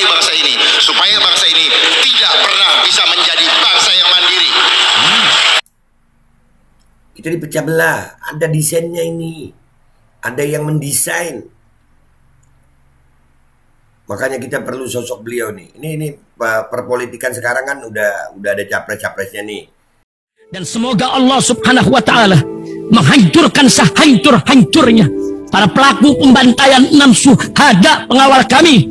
bangsa ini, supaya bangsa ini tidak pernah bisa menjadi bangsa yang mandiri. Kita dipecah belah, ada desainnya ini, ada yang mendesain. Makanya kita perlu sosok beliau nih. Ini perpolitikan sekarang kan udah ada capres-capresnya nih. Dan semoga Allah Subhanahu wa taala menghancurkan sehancur-hancurnya para pelaku pembantaian 6 syuhada pengawal kami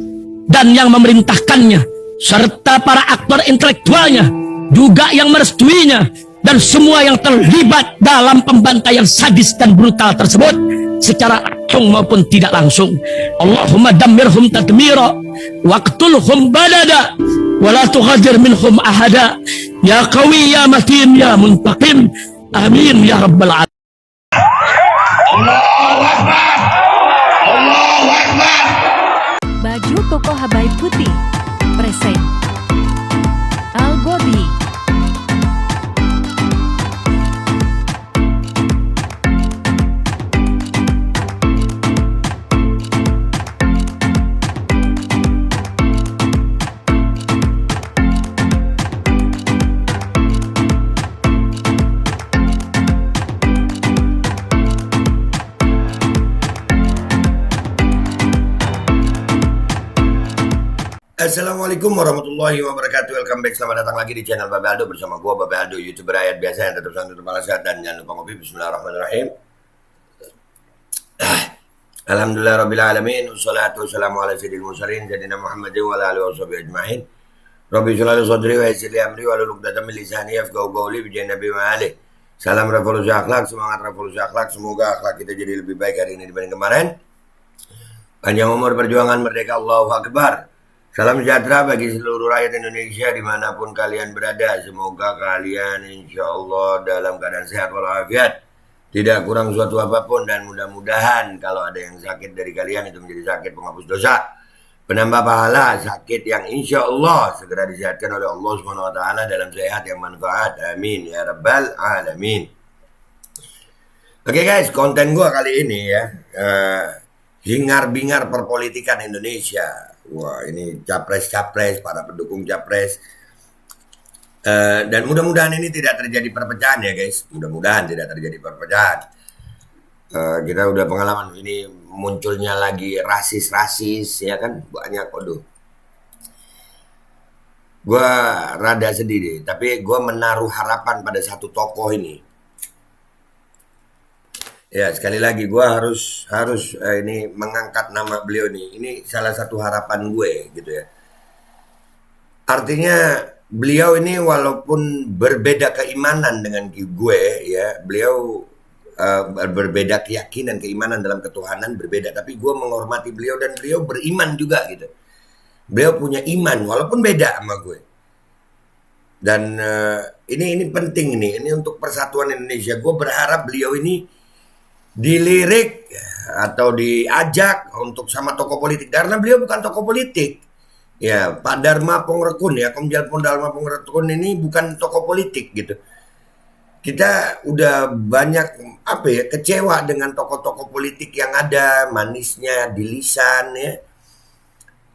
dan yang memerintahkannya, serta para aktor intelektualnya juga yang merestuinya, dan semua yang terlibat dalam pembantaian sadis dan brutal tersebut secara langsung maupun tidak langsung. Allahumma dammirhum tadmira waqtulhum badada wala tughadir minhum ahada ya qawi ya matin ya muntaqim amin ya rabbal alamin. Allahu Akbar, Allahu Akbar. Baju koko Habaib putih present Al Body. Assalamualaikum warahmatullahi wabarakatuh. Welcome back, selamat datang lagi di channel Babe Aldo bersama gua Babe Aldo, YouTuber rakyat biasa yang tetap santai, tetap sehat, dan jangan lupa ngopi. Bismillahirrahmanirrahim. Alhamdulillah rabbil alamin, wassalatu wassalamu ala sayyidil mursalin sayyidina Muhammadin wa ala alihi washabihi ajmain. Rabbi shrah li sadri wa yassir li amri wahlul 'uqdatam min lisani yafqahu qawli bi nabi wa ali. Salam revolusi akhlak, semangat revolusi akhlak. Semoga akhlak kita jadi lebih baik hari ini dibanding kemarin. Panjang umur, perjuangan, merdeka, Allahu Akbar. Salam sejahtera bagi seluruh rakyat Indonesia dimanapun kalian berada. Semoga kalian insya Allah dalam keadaan sehat walafiat, tidak kurang suatu apapun, dan mudah-mudahan kalau ada yang sakit dari kalian itu menjadi sakit penghapus dosa, penambah pahala, sakit yang insya Allah segera disehatkan oleh Allah Subhanahu Wa Taala dalam sehat yang manfaat. Amin ya rabbal alamin. Oke guys, konten gua kali ini ya, hingar-bingar perpolitikan Indonesia. Wah, ini capres-capres, para pendukung capres. Dan mudah-mudahan ini tidak terjadi perpecahan ya guys. Mudah-mudahan tidak terjadi perpecahan. Kita udah pengalaman ini munculnya lagi rasis-rasis ya kan, banyak. Waduh. Gue rada sedih deh, tapi gue menaruh harapan pada satu tokoh ini. Ya, sekali lagi gue harus ini mengangkat nama beliau nih. Ini salah satu harapan gue gitu ya. Artinya beliau ini walaupun berbeda keimanan dengan gue ya, beliau berbeda keyakinan, keimanan dalam ketuhanan berbeda, tapi gue menghormati beliau dan beliau beriman juga gitu. Beliau punya iman walaupun beda sama gue. Dan ini penting nih, ini untuk persatuan Indonesia. Gue berharap beliau ini dilirik atau diajak untuk sama tokoh politik, karena beliau bukan tokoh politik ya. Pak Dharma Pongrekun ya, Komjen Pol Dharma Pongrekun ini bukan tokoh politik gitu. Kita udah banyak kecewa dengan tokoh-tokoh politik yang ada, manisnya di lisan ya.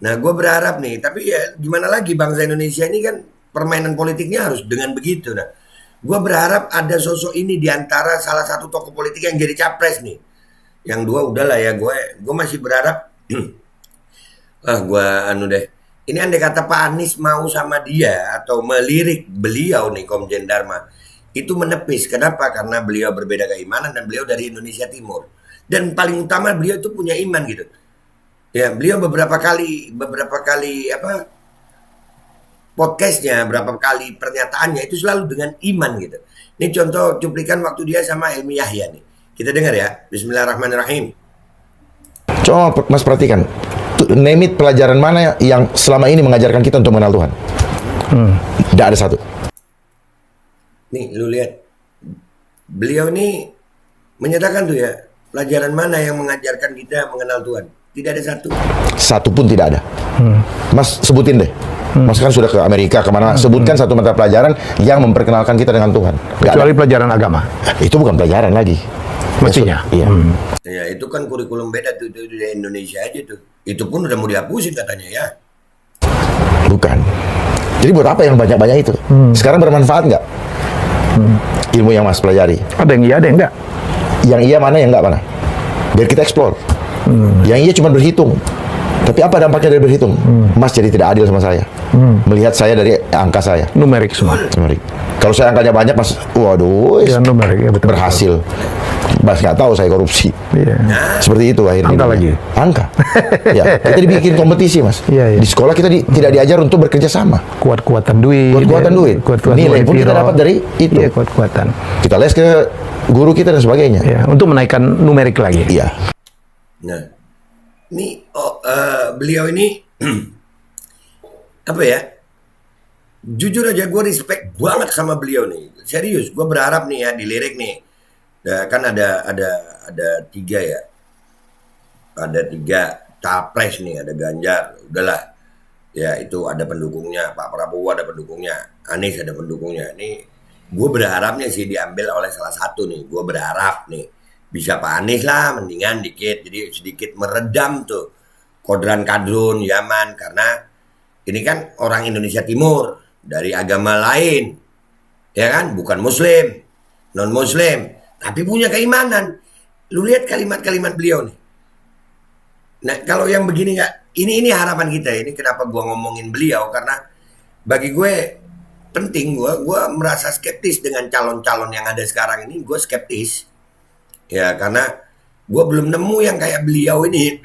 Nah gue berharap nih, tapi ya gimana lagi, bangsa Indonesia ini kan permainan politiknya harus dengan begitu. Nah gue berharap ada sosok ini diantara salah satu tokoh politik yang jadi capres nih. Yang dua udahlah ya, gue masih berharap. Gue deh. Ini andai kata Pak Anies mau sama dia atau melirik beliau nih, Komjen Dharma, itu menepis. Kenapa? Karena beliau berbeda keimanan dan beliau dari Indonesia Timur. Dan paling utama beliau itu punya iman gitu. Ya, beliau beberapa kali podcastnya, berapa kali pernyataannya itu selalu dengan iman gitu. Ini contoh cuplikan waktu dia sama Helmi Yahya nih. Kita dengar ya. Bismillahirrahmanirrahim. Coba Mas perhatikan, name it, pelajaran mana yang selama ini mengajarkan kita untuk mengenal Tuhan? Tidak ada satu. Nih lu lihat, beliau nih menyatakan tuh ya, pelajaran mana yang mengajarkan kita mengenal Tuhan? Tidak ada satu. Satu pun tidak ada. Mas sebutin deh. Mas kan sudah ke Amerika, kemana? Sebutkan satu mata pelajaran yang memperkenalkan kita dengan Tuhan. Kecuali pelajaran agama. Itu bukan pelajaran lagi. Mestinya. Iya. Ya, itu kan kurikulum beda tuh, itu di Indonesia aja tuh. Itu pun udah mau dihapusin katanya ya. Bukan. Jadi buat apa yang banyak-banyak itu? Sekarang bermanfaat nggak? Ilmu yang Mas pelajari. Ada yang iya, ada yang enggak. Yang iya mana, yang enggak mana? Biar kita explore. Yang iya cuma berhitung. Tapi apa dampaknya dari berhitung? Mas jadi tidak adil sama saya. Melihat saya dari angka saya. Numerik semua. Numerik. Kalau saya angkanya banyak, Mas, waduh, Ya, numerik, ya betul. berhasil. Mas nggak tahu saya korupsi. Iya. Seperti itu akhirnya. Angka lagi. Angka. Ya, kita dibikin kompetisi, Mas. Iya, iya. Di sekolah kita tidak diajar untuk bekerja sama. Kuat-kuatan duit. Kuat-kuatan duit. Nilai pun kita dapat dari itu. Iya, kuat-kuatan. Kita les ke guru kita dan sebagainya. Ya, untuk menaikkan numerik lagi. Iya. Nah, ini beliau ini apa ya? Jujur aja gue respect banget sama beliau nih. Serius, gue berharap nih ya dilirik nih. Nah, kan ada 3 ya. Ada 3 capres nih, ada Ganjar, udahlah. Ya itu ada pendukungnya, Pak Prabowo ada pendukungnya, Anies ada pendukungnya. Ini gue berharapnya sih diambil oleh salah satu nih. Gue berharap nih bisa Pak Anies lah, mendingan dikit, jadi sedikit meredam tuh kodran kadrun Yaman, karena ini kan orang Indonesia Timur dari agama lain, ya kan, bukan Muslim, non Muslim, tapi punya keimanan. Lu lihat kalimat-kalimat beliau nih. Nah kalau yang begini nggak, ini harapan kita. Ini kenapa gua ngomongin beliau, karena bagi gue penting, gue merasa skeptis dengan calon-calon yang ada sekarang ini. Gue skeptis. Ya karena gue belum nemu yang kayak beliau ini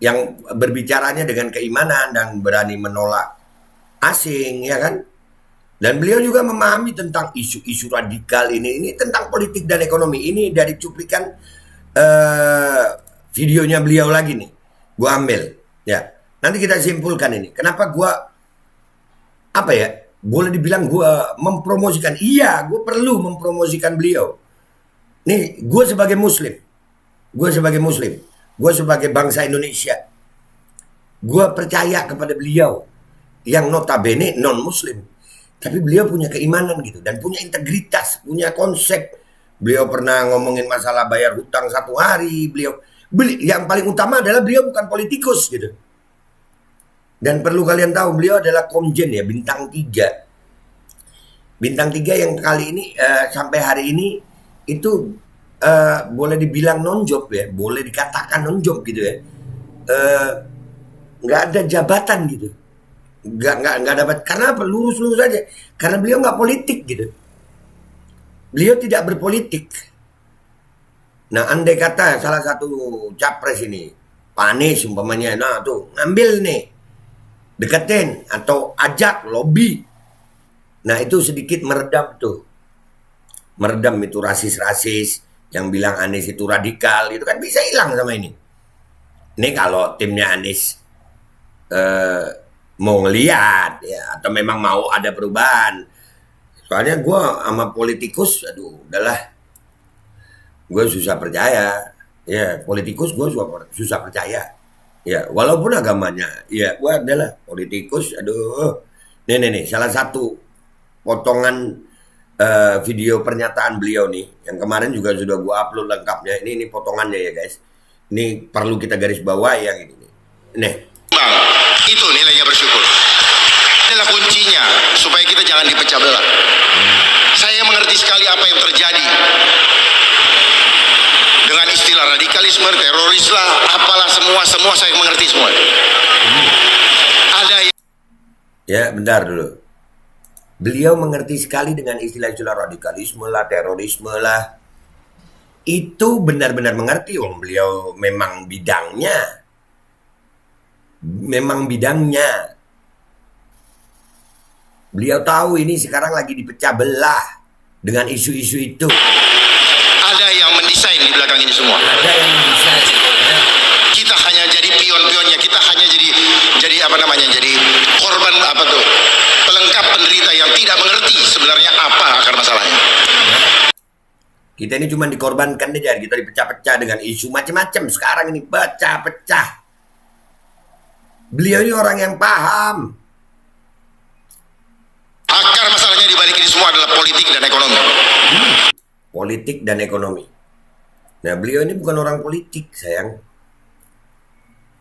yang berbicaranya dengan keimanan dan berani menolak asing, ya kan? Dan beliau juga memahami tentang isu-isu radikal ini tentang politik dan ekonomi. Ini dari cuplikan videonya beliau lagi nih, gue ambil. Ya, nanti kita simpulkan ini. Kenapa gue apa ya? Boleh dibilang gue mempromosikan. Iya, gue perlu mempromosikan beliau. Nih, gue sebagai Muslim, gue sebagai bangsa Indonesia, gue percaya kepada beliau yang notabene non Muslim, tapi beliau punya keimanan gitu dan punya integritas, punya konsep. Beliau pernah ngomongin masalah bayar hutang 1 hari. Yang paling utama adalah beliau bukan politikus gitu. Dan perlu kalian tahu, beliau adalah komjen ya, bintang 3. Bintang 3 yang kali ini sampai hari ini itu boleh dibilang non-job ya, boleh dikatakan non-job gitu ya. Nggak ada jabatan gitu, nggak dapat. Karena apa? Lurus-lurus aja. Karena beliau nggak politik gitu. Beliau tidak berpolitik. Nah, andai kata salah satu capres ini, Pak Anies umpamanya, nah tuh ngambil nih, deketin atau ajak lobby. Nah itu sedikit meredam tuh. Meredam itu rasis-rasis yang bilang Anies itu radikal, itu kan bisa hilang sama ini. Ini kalau timnya Anies mau ngeliat ya, atau memang mau ada perubahan. Soalnya gue sama politikus, aduh udahlah, gue susah percaya. Ya politikus gue susah percaya. Ya walaupun agamanya, ya gue adalah politikus, aduh. Nih, salah satu potongan video pernyataan beliau nih, yang kemarin juga sudah gue upload lengkapnya. Ini potongannya ya guys. Ini perlu kita garis bawah yang ini nih. Nih. Bang, itu nilainya bersyukur. Inilah kuncinya supaya kita jangan dipecah belah. Saya mengerti sekali apa yang terjadi dengan istilah radikalisme, teroris lah, apalah semua saya mengerti semua. Ada yang... Ya bentar dulu. Beliau mengerti sekali dengan istilah-istilah radikalisme lah, terorisme lah. Itu benar-benar mengerti. Beliau memang bidangnya. Beliau tahu ini sekarang lagi dipecah belah dengan isu-isu itu. Ada yang mendesain di belakang ini semua. Ada yang mendesain. Ya. Kita hanya jadi pion-pionnya, kita hanya jadi apa namanya, jadi korban apa tuh, pelengkap penderita yang tidak mengerti sebenarnya apa akar masalahnya. Kita ini cuma dikorbankan aja, kita dipecah-pecah dengan isu macam-macam. Sekarang ini pecah-pecah. Beliau ini orang yang paham. Akar masalahnya di balik ini semua adalah politik dan ekonomi. Politik dan ekonomi. Nah beliau ini bukan orang politik sayang.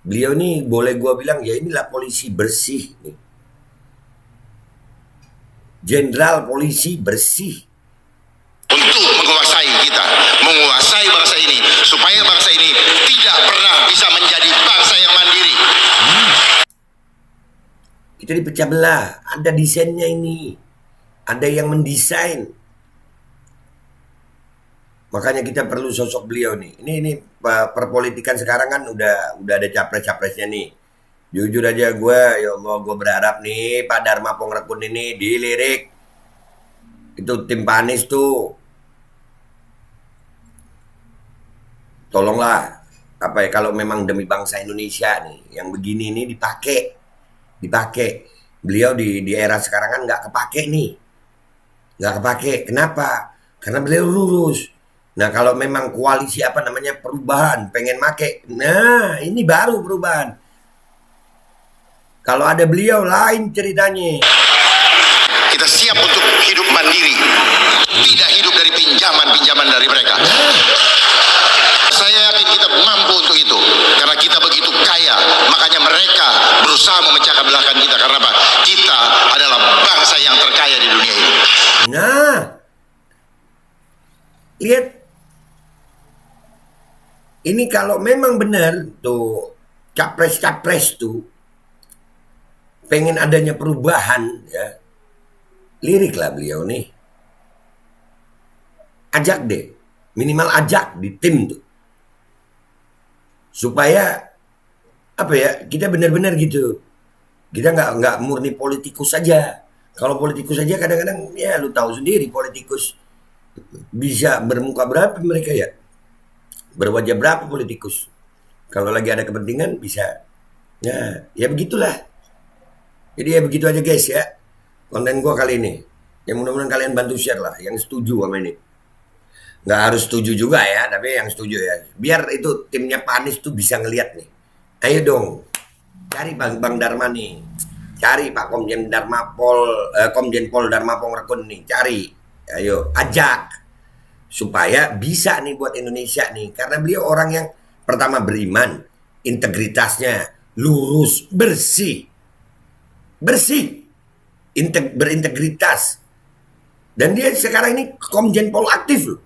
Beliau nih boleh gua bilang ya inilah polisi bersih nih. Jenderal polisi bersih. Untuk menguasai kita, menguasai bangsa ini, supaya bangsa ini tidak pernah bisa menjadi bangsa yang mandiri. Kita dipecah belah. Ada desainnya ini. Ada yang mendesain. Makanya kita perlu sosok beliau nih. Ini perpolitikan sekarang kan udah ada capres-capresnya nih. Jujur aja gue, ya Allah, gue berharap nih Pak Dharma Pongrekun ini dilirik. Itu tim Pak Anies tuh. Tolonglah, apa ya, kalau memang demi bangsa Indonesia nih, yang begini ini dipakai. Beliau di era sekarang kan nggak kepake nih. Nggak kepake. Kenapa? Karena beliau lurus. Nah, kalau memang koalisi perubahan pengen make, nah ini baru perubahan. Kalau ada beliau lain ceritanya. Kita siap untuk hidup mandiri, tidak hidup dari pinjaman dari mereka. Saya yakin kita mampu untuk itu, karena kita begitu kaya. Makanya mereka berusaha memecahkan belahkan kita, karena apa? Kita adalah bangsa yang terkaya di dunia ini. Nah, lihat. Ini kalau memang benar tuh capres-capres tuh pengen adanya perubahan, ya, liriklah beliau nih. Ajak deh, minimal ajak di tim tuh. Supaya apa ya, kita benar-benar gitu. Kita nggak murni politikus saja. Kalau politikus saja kadang-kadang ya lu tahu sendiri, politikus bisa bermuka berapa mereka ya, berwajah berapa politikus. Kalau lagi ada kepentingan bisa, ya begitulah. Jadi ya begitu aja guys ya, konten gua kali ini. Ya mudah-mudahan kalian bantu share lah, yang setuju sama ini. Nggak harus setuju juga ya, tapi yang setuju ya. Biar itu timnya Pak Anies tuh bisa ngeliat nih. Ayo dong, cari Bang Dharma nih. Cari Pak Komjen Pol Dharma Pongrekun nih, cari. Ayo, ajak. Supaya bisa nih buat Indonesia nih. Karena beliau orang yang pertama beriman, integritasnya lurus, bersih, berintegritas. Dan dia sekarang ini Komjen Pol aktif loh.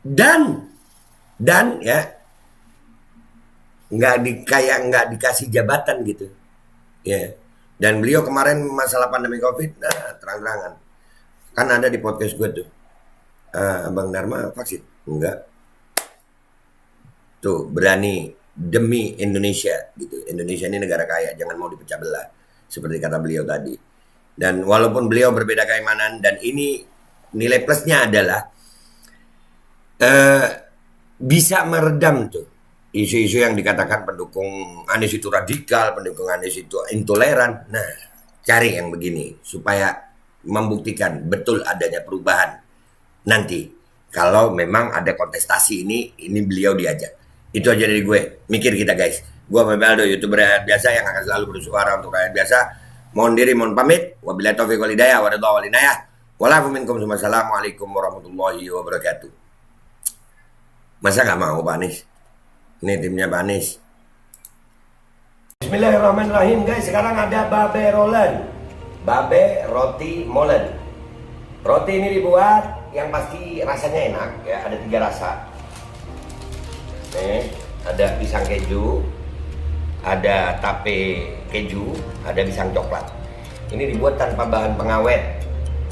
Dan ya nggak dikasih jabatan gitu. Ya. Dan beliau kemarin masalah pandemi Covid, nah terang-terangan. Kan ada di podcast gue tuh. Bang Dharma vaksin? Enggak. Tuh, berani demi Indonesia gitu. Indonesia ini negara kaya, jangan mau dipecah belah. Seperti kata beliau tadi. Dan walaupun beliau berbeda keimanan, dan ini nilai plusnya adalah bisa meredam tuh isu-isu yang dikatakan pendukung Anies itu radikal, pendukung Anies itu intoleran. Nah, cari yang begini supaya membuktikan betul adanya perubahan. Nanti kalau memang ada kontestasi ini beliau diajak. Itu aja dari gue. Mikir kita guys. Gue Aldo, YouTuber rakyat biasa yang akan selalu bersuara untuk rakyat biasa. Mohon diri, mohon pamit. Wabillahi taufiq wal hidayah. Waradullah wal inayah. Wassalamualaikum warahmatullahi wabarakatuh. Masa gak mau Pak Anies? Ini timnya Pak Anies. Bismillahirrahmanirrahim guys. Sekarang ada Babe Rolen, Babe Roti Molen. Roti ini dibuat yang pasti rasanya enak ya. Ada 3 rasa. Nih, ada pisang keju, ada tape keju, ada pisang coklat. Ini dibuat tanpa bahan pengawet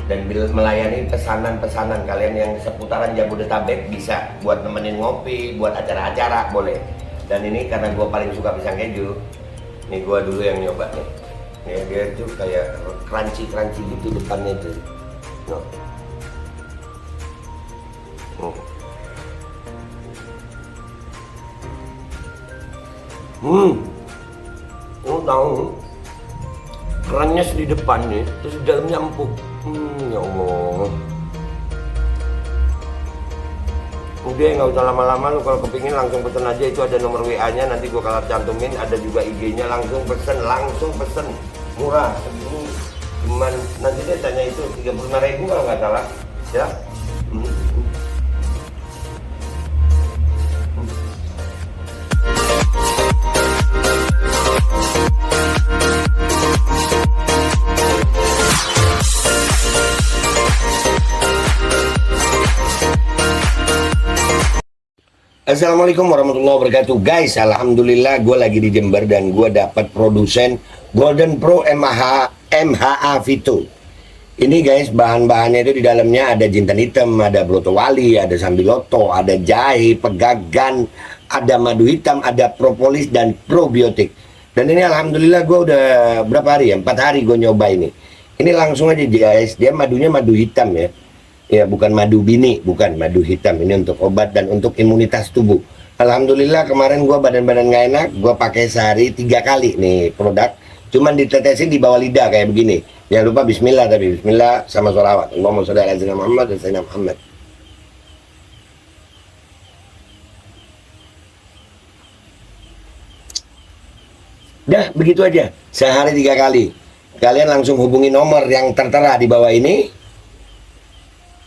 dan melayani pesanan-pesanan kalian yang seputaran Jabodetabek. Bisa buat nemenin ngopi, buat acara-acara boleh. Dan ini karena gue paling suka pisang keju, nih gue dulu yang nyoba nih. Ya, dia tuh kayak crunchy gitu depannya tuh. No. Lu tahu kerannya di depan nih, terus di dalamnya empuk. Ya Allah. Udah nggak usah lama-lama, lu kalau kepingin langsung pesen aja. Itu ada nomor WA-nya, nanti gua kalau cantumin. Ada juga IG-nya, langsung pesen. Murah, segini. Cuman nanti dia tanya itu 35.000 kalau nggak salah. Ya. Assalamualaikum warahmatullahi wabarakatuh. Guys, alhamdulillah gue lagi di Jember dan gue dapat produsen Golden Pro MHA Vito. Ini guys, bahan-bahannya itu di dalamnya ada jintan hitam, ada broto wali, ada sambiloto, ada jahe, pegagan, ada madu hitam, ada propolis dan probiotik. Dan ini alhamdulillah gue udah berapa hari ya? 4 hari gue nyoba ini. Ini langsung aja guys, dia madunya madu hitam ya. Ya bukan madu bini, bukan madu hitam. Ini untuk obat dan untuk imunitas tubuh. Alhamdulillah kemarin gue badan-badan gak enak, gue pakai sehari 3 kali nih produk. Cuman ditetesin di bawah lidah kayak begini. Jangan lupa bismillah, tapi bismillah sama sholawat. Allahumma sholli ala sayyidina Muhammad dan sayyidina Muhammad. Dah begitu aja, sehari 3 kali. Kalian langsung hubungi nomor yang tertera di bawah ini.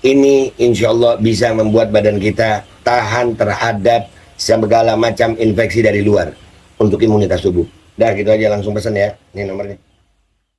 Ini insya Allah bisa membuat badan kita tahan terhadap segala macam infeksi dari luar untuk imunitas tubuh. Dah gitu aja, langsung pesan ya. Ini nomornya.